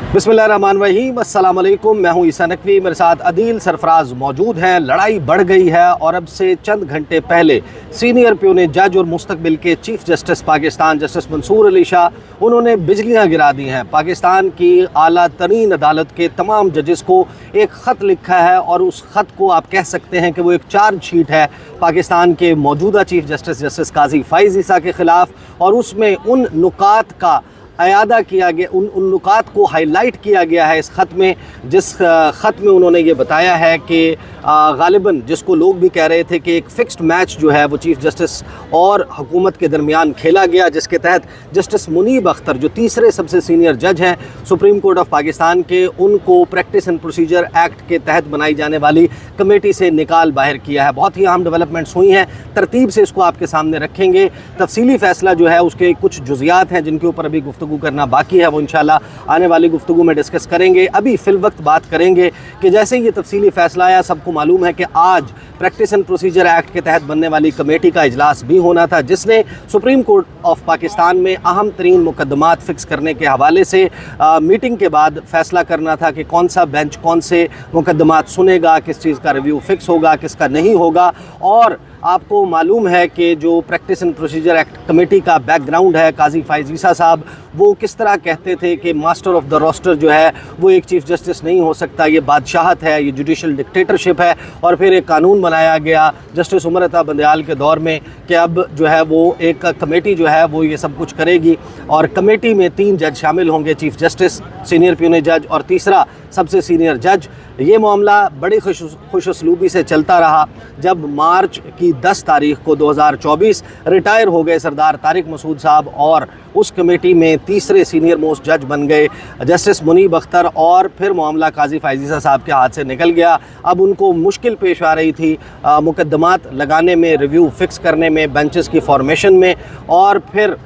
बिस्मिल्लाहिर्रहमानिर्रहीम, अस्सलाम वालेकुम। मैं हूं ईसा नकवी, मेरे साथ अदील सरफराज मौजूद हैं। लड़ाई बढ़ गई है और अब से चंद घंटे पहले सीनियर प्यून जज और मुस्तकबिल के chief justice Pakistan justice Mansoor Ali Shah उन्होंने बिजलियां गिरा दी हैं। पाकिस्तान की आला तरीन अदालत के तमाम जजेस को एक ख़त लिखा है और उस ख़त को आप कह सकते हैं कि वो एक चार्जशीट है पाकिस्तान के मौजूदा चीफ जस्टिस जस्टिस काजी फ़ाइज़ ईसा के ख़िलाफ़, और उसमें उन नुकात का अयादा किया गया, उन नुकात को हाईलाइट किया गया है इस ख़त में, जिस ख़त में उन्होंने ये बताया है कि ग़ालिबन जिसको लोग भी कह रहे थे कि एक फ़िक्स्ड मैच जो है वो चीफ़ जस्टिस और हुकूमत के दरमियान खेला गया, जिसके तहत जस्टिस मुनीब अख्तर जो तीसरे सबसे सीनियर जज हैं सुप्रीम कोर्ट ऑफ पाकिस्तान के, उनको प्रैक्टिस एंड प्रोसीजर एक्ट के तहत बनाई जाने वाली कमेटी से निकाल बाहर किया है। बहुत ही अहम डेवलपमेंट्स हुई हैं, तरतीब से इसको आपके सामने रखेंगे। तफसीली फ़ैसला जो है उसके कुछ जुज़ियात हैं जिनके ऊपर अभी गुफ्तगू करना बाकी है, वो इंशाल्लाह आने वाली गुफ्तगू में डिस्कस करेंगे। अभी फ़िल वक्त बात करेंगे कि जैसे ये तफसीली फ़ैसला आया, सबको मालूम है कि आज प्रैक्टिस एंड प्रोसीजर एक्ट के तहत बनने वाली कमेटी का इजलास भी होना था, जिसने सुप्रीम कोर्ट ऑफ पाकिस्तान में अहम तरीन मुकदमात फ़िक्स करने के हवाले से मीटिंग के बाद फ़ैसला करना था कि कौन सा बेंच कौन से मुकदमात सुनेगा, किस चीज़ का रिव्यू फ़िक्स होगा, किसका नहीं होगा। और आपको मालूम है कि जो practice and procedure act committee का बैकग्राउंड है, काजी फ़ाइज़ ईसा साहब वो किस तरह कहते थे कि मास्टर ऑफ द रोस्टर जो है वो एक चीफ़ जस्टिस नहीं हो सकता, ये बादशाहत है, ये जुडिशल डिक्टेटरशिप है। और फिर एक कानून बनाया गया जस्टिस उमर अता बंदयाल के दौर में कि अब जो है वो एक कमेटी जो है वो ये सब कुछ करेगी, और कमेटी में 3 जज शामिल होंगे, चीफ़ जस्टिस, सीनियर प्यून जज और तीसरा सबसे सीनियर जज। ये मामला बड़ी खुशउस्लूबी से चलता रहा। जब मार्च की 10 तारीख को 2024 रिटायर हो गए सरदार तारिक मसूद साहब और उस कमेटी में तीसरे सीनियर मोस्ट जज बन गए जस्टिस मुनीब अख्तर, और फिर मामला काजी फ़ाइज़ ईसा साहब के हाथ से निकल गया। अब उनको मुश्किल पेश आ रही थी मुकदमात लगाने में, रिव्यू फ़िक्स करने में, बेंचेस की फॉर्मेशन में, और फिर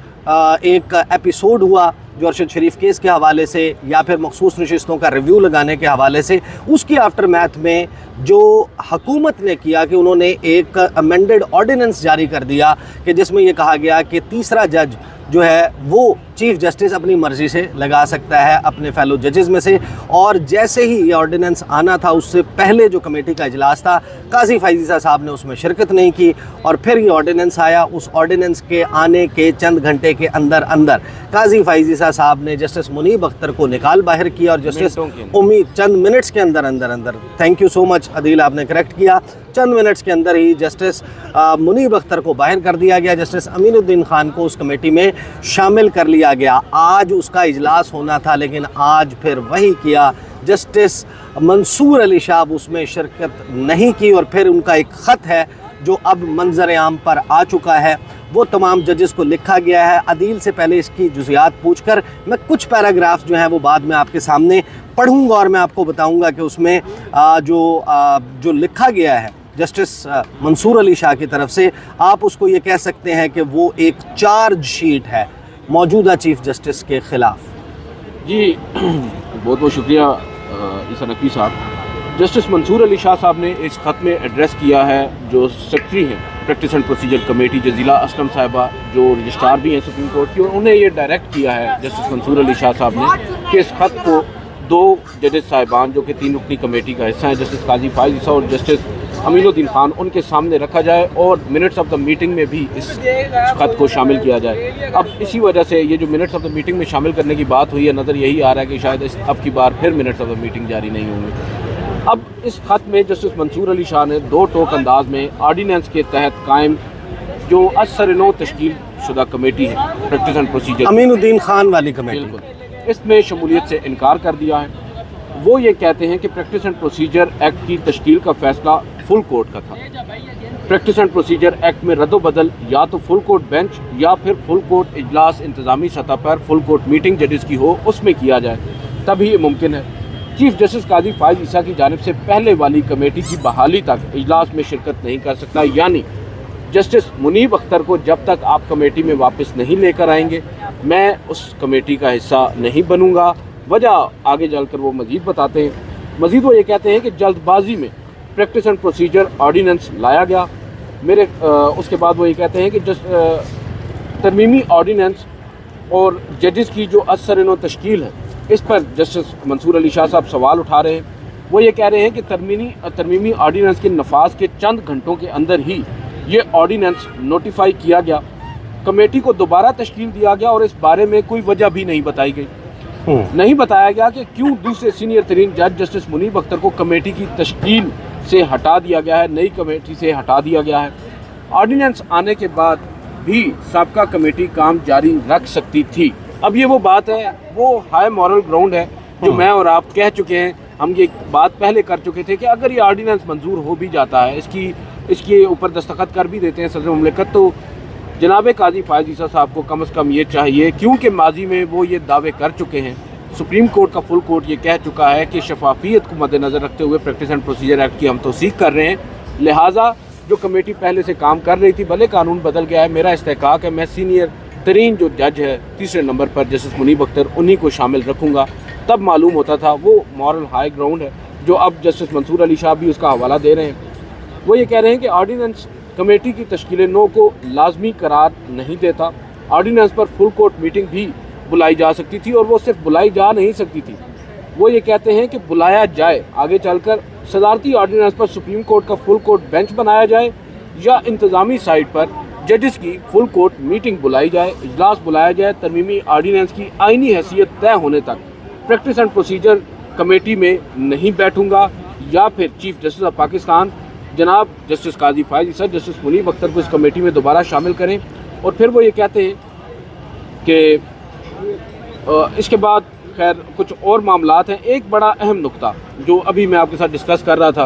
एक एपिसोड हुआ जो अरशद शरीफ केस के हवाले से या फिर मखसूस नशिस्तों का रिव्यू लगाने के हवाले से। उसकी आफ्टर मैथ में जो हुकूमत ने किया कि उन्होंने एक अमेंडेड ऑर्डिनेंस जारी कर दिया कि जिसमें ये कहा गया कि तीसरा जज जो है वो चीफ़ जस्टिस अपनी मर्ज़ी से लगा सकता है अपने फेलो जजेस में से। और जैसे ही ये ऑर्डिनेंस आना था, उससे पहले जो कमेटी का इजलास था, काजी फ़ाइज़ ईसा साहब ने उसमें शिरकत नहीं की, और फिर ये ऑर्डिनेंस आया। उस ऑर्डिनेंस के आने के चंद घंटे के अंदर अंदर काजी फ़ाइज़ ईसा साहब ने जस्टिस मुनीब अख्तर को निकाल बाहर किया, और जस्टिस उम्मीद चंद मिनट्स के अंदर thank you so much Adeel, आपने करेक्ट किया, चंद मिनट्स के अंदर ही जस्टिस मुनीब अख्तर को बाहर कर दिया गया। जस्टिस अमीनुद्दीन खान को उस कमेटी में शामिल कर लिया गया। आज उसका इजलास होना था, लेकिन आज फिर वही किया। जस्टिस मंसूर अली शाह उसमें शिरकत नहीं की, और फिर उनका एक ख़त है जो अब मंजर आम पर आ चुका है, वो तमाम जजेस को लिखा गया है। अदील से पहले इसकी जुज़ियात पूछकर मैं कुछ पैराग्राफ्स जो हैं वो बाद में आपके सामने पढ़ूंगा, और मैं आपको बताऊंगा कि उसमें जो लिखा गया है जस्टिस मंसूर अली शाह की तरफ से, आप उसको ये कह सकते हैं कि वो एक चार्ज शीट है मौजूदा चीफ़ जस्टिस के ख़िलाफ़। जी बहुत बहुत शुक्रिया ईसा नकवी साहब। जस्टिस मंसूर अली शाह साहब ने इस ख़त में एड्रेस किया है जो सेक्रेटरी हैं practice and procedure committee Jazeela Aslam साहिबा, जो रजिस्ट्रार भी हैं सुप्रीम कोर्ट की, और उन्हें ये डायरेक्ट किया है जस्टिस मंसूर अली शाह साहब ने कि इस ख़त को 2 जजेस साहिबान जो कि 3 रुकनी कमेटी का हिस्सा हैं, जस्टिस काजी फ़ाइज़ ईसा और जस्टिस अमीनुद्दीन खान, उनके सामने रखा जाए और मिनट्स ऑफ द मीटिंग में भी इस ख़त को शामिल किया जाए। अब इसी वजह से ये जो मिनट्स ऑफ द मीटिंग में शामिल करने की बात हुई है, नज़र यही आ रहा है कि शायद अब की बार फिर मिनट्स ऑफ द मीटिंग जारी नहीं होंगे। अब इस ख़त में जस्टिस मंसूर अली शाह ने 2 टोक अंदाज में ऑर्डीनेंस के तहत कायम जो असर-ए-नौ तश्कील शुदा कमेटी है practice and procedure Aminuddin Khan वाली कमेटी, बिल्कुल, इसमें शमूलियत से इनकार कर दिया है। वो ये कहते हैं कि प्रैक्टिस एंड प्रोसीजर एक्ट की तश्कील का फ़ैसला फुल कोर्ट का था। प्रैक्टिस एंड प्रोसीजर एक्ट में रद्द-बदल या तो फुल कोर्ट बेंच या फिर फुल कोर्ट इजलास इंतज़ामी सतह पर फुल कोर्ट मीटिंग जजेस की हो, उसमें किया जाए, तभी ये मुमकिन है। चीफ जस्टिस काजी फ़ाइज़ ईसा की जानिब से पहले वाली कमेटी की बहाली तक इजलास में शिरकत नहीं कर सकता, यानी जस्टिस मुनीब अख्तर को जब तक आप कमेटी में वापस नहीं लेकर आएंगे, मैं उस कमेटी का हिस्सा नहीं बनूंगा। वजह आगे चलकर वो मज़ीद बताते हैं। मज़ीद वो ये कहते हैं कि जल्दबाजी में प्रैक्टिस एंड प्रोसीजर ऑर्डिनेंस लाया गया। उसके बाद वो ये कहते हैं कि तरमीमी ऑर्डिनेंस और जजेस की जो असर-ए-नौ तश्कील है, इस पर जस्टिस मंसूर अली शाह साहब सवाल उठा रहे हैं। वो ये कह रहे हैं कि तरमीमी ऑर्डीनेंस के नफाज के चंद घंटों के अंदर ही ये ऑर्डीनेंस नोटिफाई किया गया, कमेटी को दोबारा तश्कील दिया गया और इस बारे में कोई वजह भी नहीं बताई गई। नहीं बताया गया कि क्यों दूसरे सीनियर तरीन जज जस्टिस मुनीब अख्तर को कमेटी की तश्कील से हटा दिया गया है, नई कमेटी से हटा दिया गया है। ऑर्डीनेंस आने के बाद भी साबका कमेटी काम जारी रख सकती थी। अब ये वो बात है, वो हाई मॉरल ग्राउंड है जो मैं और आप कह चुके हैं। हम ये बात पहले कर चुके थे कि अगर ये ऑर्डीनेंस मंजूर हो भी जाता है, इसके ऊपर दस्तखत कर भी देते हैं सदर मुमलिकत, तो जनाब काजी फायज़ ईसा साहब को कम से कम ये चाहिए, क्योंकि माजी में वो ये दावे कर चुके हैं, सुप्रीम कोर्ट का फुल कोर्ट ये कह चुका है कि शफाफियत को मद्देनज़र रखते हुए प्रैक्टिस एंड प्रोसीजर एक्ट की हम तौसीक कर रहे हैं, लिहाजा जो कमेटी पहले से काम कर रही थी, भले कानून बदल गया है, मेरा इस्तेहकाक है, मैं सीनियर तरीन जो जज है तीसरे नंबर पर जस्टिस मुनीब अख्तर, उन्हीं को शामिल रखूँगा। तब मालूम होता था वो मॉरल हाई ग्राउंड है जो अब जस्टिस मंसूर अली शाह भी उसका हवाला दे रहे हैं। वो ये कह रहे हैं कि ऑर्डीनेंस कमेटी की तश्कील नौ को लाजमी करार नहीं देता। ऑर्डीनेंस पर फुल कोर्ट मीटिंग भी बुलाई जा सकती थी और वो सिर्फ बुलाई जा नहीं सकती थी, वो ये कहते हैं कि बुलाया जाए, आगे चलकर सदारती ऑर्डीनेंस पर सुप्रीम कोर्ट का फुल कोर्ट बेंच बनाया जाए या इंतज़ामी साइड पर जजेस की फुल कोर्ट मीटिंग बुलाई जाए, इजलास बुलाया जाए, तरमीमी ऑर्डीनेंस की आइनी हैसियत तय होने तक प्रैक्टिस एंड प्रोसीजर कमेटी में नहीं बैठूंगा, या फिर चीफ जस्टिस ऑफ पाकिस्तान जनाब जस्टिस काजी फायज़ ईसा, जस्टिस मुनीब अख्तर को इस कमेटी में दोबारा शामिल करें। और फिर वो ये कहते हैं कि इसके बाद खैर कुछ और मामलात हैं। एक बड़ा अहम नुक्ता जो अभी मैं आपके साथ डिस्कस कर रहा था,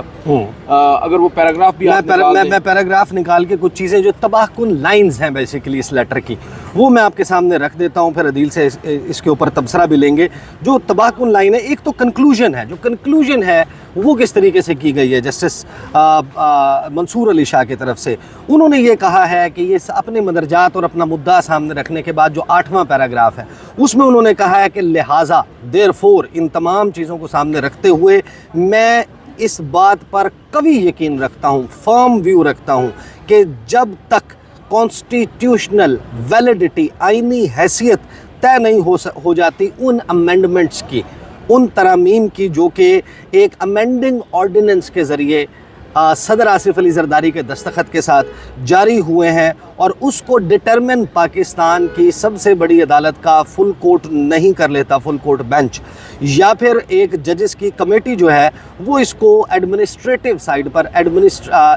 अगर वो पैराग्राफ भी मैं पैराग्राफ निकाल के कुछ चीज़ें जो तबाहकुन लाइंस हैं बेसिकली इस लेटर की, वो मैं आपके सामने रख देता हूँ, फिर अदील से इसके ऊपर तबसरा भी लेंगे। जो तबाहकुन लाइन है, एक तो कंक्लूजन है, जो कंक्लूजन है वो किस तरीके से की गई है जस्टिस मंसूर अली शाह की तरफ से। उन्होंने ये कहा है कि ये अपने मदरजात और अपना मुद्दा सामने रखने के बाद जो 8वां पैराग्राफ है उसमें उन्होंने कहा है कि लिहाजा देयरफॉर इन तमाम चीज़ों को सामने रखते हुए मैं इस बात पर कभी यकीन रखता हूँ, फर्म व्यू रखता हूँ कि जब तक कॉन्स्टिट्यूशनल वैलिडिटी, आइनी हैसियत तय नहीं हो जाती उन अमेंडमेंट्स की, उन तरामीम की जो कि एक अमेंडिंग ऑर्डिनेंस के ज़रिए सदर आसिफ अली जरदारी के दस्तखत के साथ जारी हुए हैं, और उसको डिटरमिन पाकिस्तान की सबसे बड़ी अदालत का फुल कोर्ट नहीं कर लेता, फुल कोर्ट बेंच, या फिर एक जजेस की कमेटी जो है वो इसको एडमिनिस्ट्रेटिव साइड पर,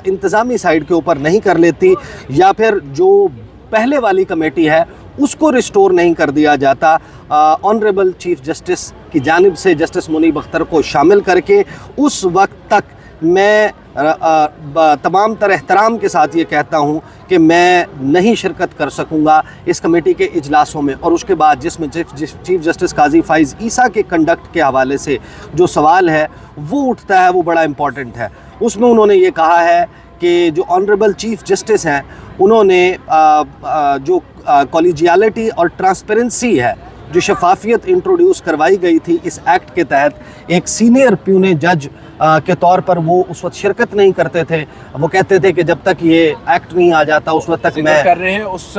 इंतज़ामी साइड के ऊपर नहीं कर लेती, या फिर जो पहले वाली कमेटी है उसको रिस्टोर नहीं कर दिया जाता ऑनरेबल चीफ जस्टिस की जानिब से जस्टिस मुनीब अख्तर को शामिल करके, उस वक्त तक मैं तमाम तर एहतराम के साथ ये कहता हूँ कि मैं नहीं शिरकत कर सकूँगा इस कमेटी के इजलासों में। और उसके बाद जिसमें चीफ जस्टिस काजी फायज़ ईसा के कंडक्ट के हवाले से जो सवाल है वो उठता है, वो बड़ा इम्पॉर्टेंट है। उसमें उन्होंने ये कहा है कि जो ऑनरेबल चीफ जस्टिस हैं उन्होंने जो कॉलेजियलिटी और ट्रांसपेरेंसी है, जो शफाफियत इंट्रोड्यूस करवाई गई थी इस एक्ट के तहत, एक सीनियर प्यूने जज के तौर पर वो उस वक्त शिरकत नहीं करते थे। वो कहते थे कि जब तक ये एक्ट नहीं आ जाता उस वक्त तक मैं कर रहे हैं उस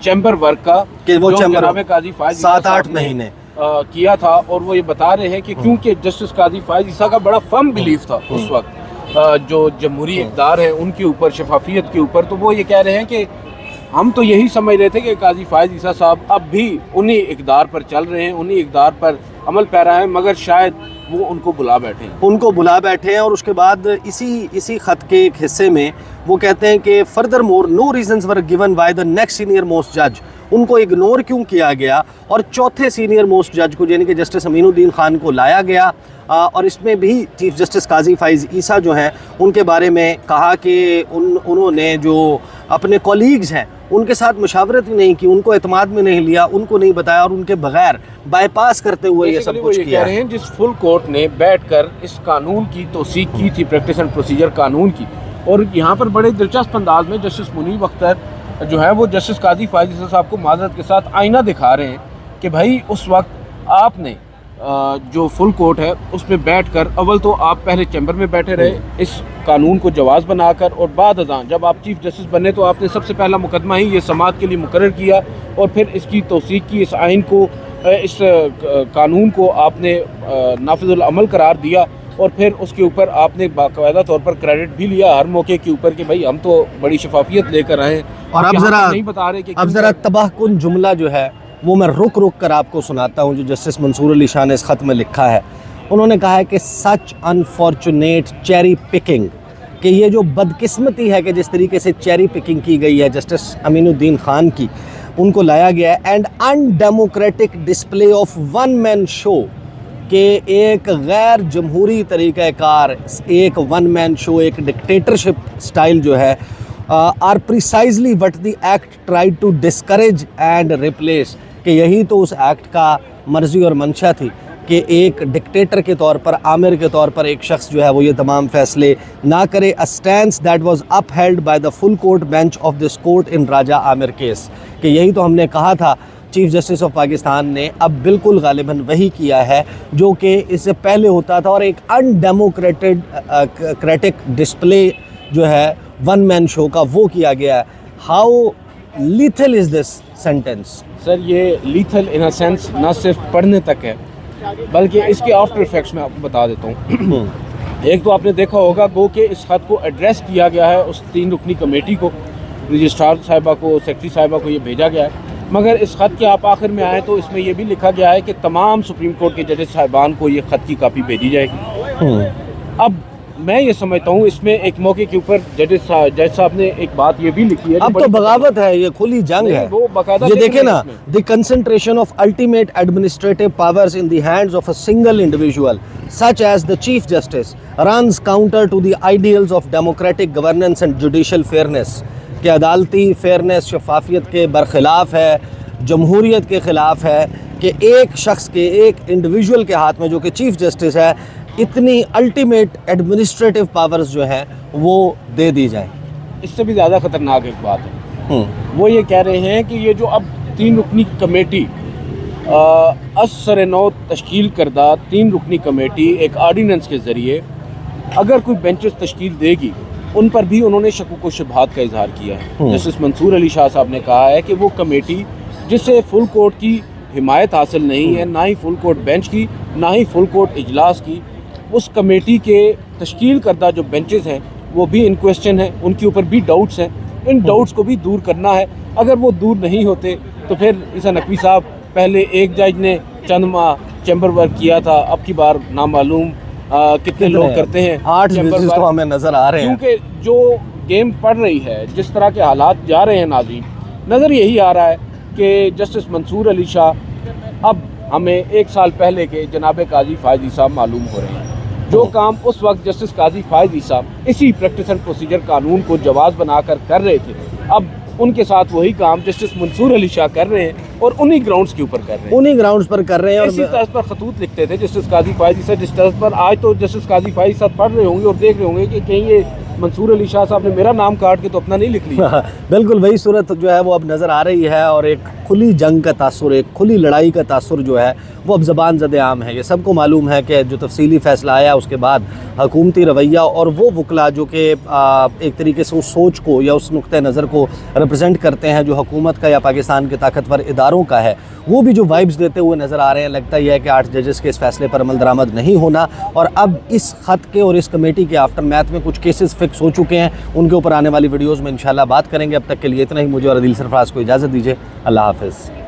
चैम्बर वर्क का कि वो चैम्बर काजी फायज़ 7-8 महीने किया था, और वो ये बता रहे हैं कि क्योंकि जस्टिस काजी फायज़ ईसा का बड़ा फर्म बिलीफ था उस वक्त जो जमहूरी इक़्तिदार है उनके ऊपर, शफाफियत के ऊपर, तो वो ये कह रहे हैं कि हम तो यही समझ रहे थे कि काजी फायज़ ईसा साहब अब भी उन्हीं इक़्तिदार पर चल रहे हैं, उन्हीं इक़्तिदार पर अमल पैरा है, मगर शायद वो उनको बुला बैठे हैं। और उसके बाद इसी ख़त के एक हिस्से में वो कहते हैं कि furthermore no reasons were given by the next senior most जज, उनको इग्नोर क्यों किया गया और चौथे सीनियर मोस्ट जज को यानी कि जस्टिस अमीनुद्दीन खान को लाया गया। और इसमें भी चीफ जस्टिस काजी फायज़ ईसा जो हैं उनके बारे में कहा कि उन्होंने जो अपने कॉलीग्स हैं उनके साथ मशावरत ही नहीं की, उनको एतमाद में नहीं लिया, उनको नहीं बताया और उनके बगैर बाईपास करते हुए ये सब कुछ किया है। जिस फुल कोर्ट ने बैठकर इस कानून की तौसीक की थी, प्रैक्टिस एंड प्रोसीजर कानून की, और यहाँ पर बड़े दिलचस्प अंदाज में जस्टिस मुनीब अख्तर जो है वो जस्टिस काजी फायज़ ईसा साहब को माजरत के साथ आईना दिखा रहे हैं कि भाई उस वक्त आपने जो फुल कोर्ट है उसमें बैठकर, अव्वल तो आप पहले चैम्बर में बैठे रहे इस कानून को जवाज़ बनाकर, और बाद अज़ां जब आप चीफ जस्टिस बने तो आपने सबसे पहला मुकदमा ही ये समाअत के लिए मुकर्रर किया और फिर इसकी तौसीक की, इस आइन को इस कानून को आपने नाफिजुल अमल करार दिया और फिर उसके ऊपर आपने बाकायदा तौर पर क्रेडिट भी लिया हर मौके के ऊपर कि भाई हम तो बड़ी शफाफियत लेकर आए हैं। और अब यहाँ ज़रा पे नहीं बता रहे कि अब ज़रा तबाहकुन जुमला जो है वो मैं रुक रुक कर आपको सुनाता हूँ, जो जस्टिस मंसूर अली शाह ने इस ख़त में लिखा है। उन्होंने कहा है कि सच अनफॉर्चुनेट चेरी पिकिंग, कि ये जो बदकिस्मती है कि जिस तरीके से चेरी पिकिंग की गई है जस्टिस अमीनुद्दीन खान की, उनको लाया गया है, and undemocratic display of one man show, कि एक गैर जमहूरी तरीक़ाकार, एक वन मैन शो, एक डिक्टेटरशिप स्टाइल जो है, are precisely what the act tried to discourage and replace, कि यही तो उस एक्ट का मर्ज़ी और मंशा थी कि एक डिक्टेटर के तौर पर, आमिर के तौर पर एक शख्स जो है वो ये तमाम फ़ैसले ना करे। A stance that was upheld by the full court bench of this court in Raja Amir case, कि यही तो हमने कहा था। चीफ़ जस्टिस ऑफ पाकिस्तान ने अब बिल्कुल गालिबन वही किया है जो कि इससे पहले होता था, और एक अनडेमोक्रेटिक डिस्प्ले जो है वन मैन शो का वो किया गया है। How lethal is this sentence? Sir ये लीथल इन अ सेंस ना सिर्फ पढ़ने तक है बल्कि इसके आफ्टर इफेक्ट्स मैं आपको बता देता हूँ। एक तो आपने देखा होगा गो कि इस खत को एड्रेस किया गया है उस 3 रुकनी कमेटी को, रजिस्ट्रार साहिबा को, सेक्रेटरी साहिबा को ये भेजा गया है, मगर इस खत के आप आखिर में आए तो इसमें ये भी लिखा गया है कि तमाम सुप्रीम कोर्ट के जजेस साहिबान को ये खत की कापी भेजी जाएगी। अब मैं ये समझता हूँ इसमें एक मौके के ऊपर जज साहब ने एक बात ये भी लिखी है, अब तो बगावत है, ये खुली जंग है। वो बाकायदा ये देखे ना, the concentration of ultimate administrative powers in the hands of a single individual such as the chief justice runs counter to the ideals of democratic governance and judicial fairness, कि अदालती फेयरनेस, शफाफियत के बरखिलाफ है, जमहूरियत के ख़िलाफ़ है कि एक शख्स के, एक इंडिविजुअल के हाथ में जो कि चीफ जस्टिस है, इतनी अल्टीमेट एडमिनिस्ट्रेटिव पावर्स जो हैं वो दे दी जाए। इससे भी ज़्यादा ख़तरनाक एक बात है, वो ये कह रहे हैं कि ये जो अब 3 रुकनी कमेटी असर नौ तश्कील करदा 3 रुकनी कमेटी एक आर्डीनेंस के ज़रिए अगर कोई बेंचेस तश्कील देगी, उन पर भी उन्होंने शकूक व शुबहात का इजहार किया है। जस्टिस मंसूर अली शाह साहब ने कहा है कि वो कमेटी जिससे फुल कोर्ट की हिमायत हासिल नहीं है, ना ही फुल कोर्ट बेंच की, ना ही फुल कोर्ट इजलास की, उस कमेटी के तश्कील करदा जो बेंचेस हैं वो भी इन क्वेश्चन हैं, उनके ऊपर भी डाउट्स हैं, इन डाउट्स को भी दूर करना है। अगर वो दूर नहीं होते तो फिर ईसा नकवी साहब, पहले एक जज ने चंद माह चैम्बर वर्क किया था, अब की बार नामालूम कितने लोग करते हैं, 8 जजेस तो हमें नज़र आ रहे हैं। क्योंकि जो गेम पड़ रही है, जिस तरह के हालात जा रहे हैं नाज़रीन, नज़र यही आ रहा है कि जस्टिस मंसूर अली शाह अब हमें 1 साल पहले के जनाब काजी फायजी साहब मालूम हो रहे हैं। जो काम उस वक्त जस्टिस काजी फायजी साहब इसी प्रैक्टिस एंड प्रोसीजर कानून को जवाज़ बनाकर कर रहे थे, अब उनके साथ वही काम जस्टिस मंसूर अली शाह कर रहे हैं और उन्हीं ग्राउंड्स के ऊपर कर रहे हैं, उन्हीं ग्राउंड्स पर कर रहे हैं। और इसी तर्ज पर खतूत लिखते थे जस्टिस काजी फायजी साहब, जिस तर्ज पर आज तो जस्टिस काजी फायजी साहब पढ़ रहे होंगे और देख रहे होंगे कि कहीं ये मंसूर अली शाह साहब ने मेरा नाम काट के तो अपना नहीं लिख लिया। बिल्कुल वही सूरत जो है वो अब नज़र आ रही है, और एक खुली जंग का तासुर, एक खुली लड़ाई का तासुर जो है वो अब ज़बान ज़द आम है। ये सबको मालूम है कि जो तफसीली फ़ैसला आया उसके बाद हुकूमती रवैया और वो वकला जो कि एक तरीके से उस सोच को या उस नुक्ते नज़र को रिप्रेजेंट करते हैं जो हुकूमत का या पाकिस्तान के ताकतवर इदारों का है, वो भी जो वाइब्स देते हुए नज़र आ रहे हैं। लगता ही है कि 8 जजेस के इस फैसले पर अमल दरामद नहीं होना, और अब इस ख़त के और इस कमेटी के आफ्टर मैथ में कुछ केसेस फिक्स हो चुके हैं, उनके ऊपर आने वाली वीडियोज़ में इंशाल्लाह बात करेंगे। अब तक के लिए इतना ही, मुझे और अदील सरफराज को इजाज़त दीजिए। अल्लाह हाफ़िज़।